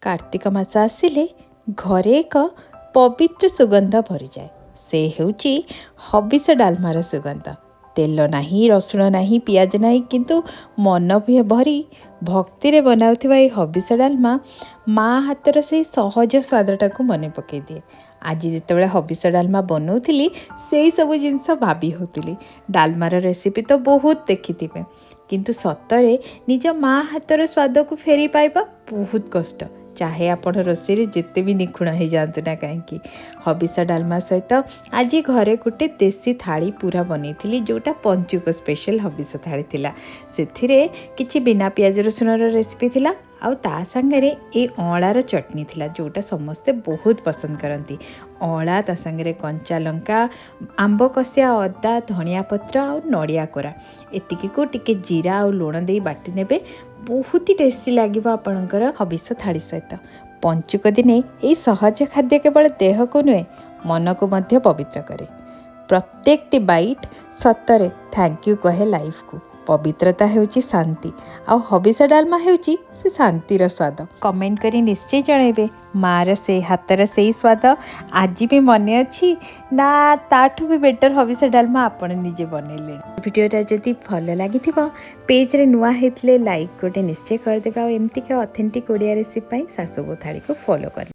कार्तिक मास आसिले घरे एक पवित्र सुगंध भरी जाए। से हेउची हबिष डालमार सुगंध। तेल नाही, रसुण नाही, पियाज नाही, किंतु मन भरी भक्ति रे बनाउथिबा ए हबिष डालमा माँ हाथर से सहज स्वादटा को मन पकई दिए। आज जितेबाला हबिष डालमा बनाऊली से सब जिनस भाभी होती। डालमार रेसिपी तो बहुत देखी, किंतु सतरे निज माँ हाथर स्वाद को फेरी पाइबा बहुत कष्ट। चाहे आपण रोषे जिते भी निखुण हो जातु ना कहीं। हबिष डालमा सहित आज घरे गोटे देसी थाली पूरा बनई जोटा पंचुक स्पेशल हबिष थाली थिला। से किछि बिना पियाज रसुण रेसिपी थिला आउ ता संगे ए अँलार चटनी थिला जोटा समस्ते बहुत पसंद करती। अँला ता संगे कंचा लंका, आंब कसिया, अदा, धनिया पत्र आ नड़िया कोरा एतिकी को टिके जीरा और लुण दे बाटी नेबे। बहुत ही टेस्टी लगे आपणकर हबिष थाली सहित। पंचुक दिने यही सहज खाद्य केवल देह को नुहे मन को मध्य पवित्र करे। प्रत्येक टी बाइट सतरे थैंक यू कहे लाइफ को। पवित्रता हेउची शांति आ हबिष डालमा हेउची से शांतिर स्वाद। कमेंट करी निश्चय जनइबे मार से हाथर से स्वाद आज भी मन अच्छी ना ताठू भी बेटर हबिष डालमा आपण निजे बनैले। वीडियोटा जदि भल लगी पेज रे नुआ हेतले लाइक गोटे निश्चय करदेबा। एमती के ऑथेंटिक ओडिया रेसिपी सासु बोथ थाली को फॉलो कर।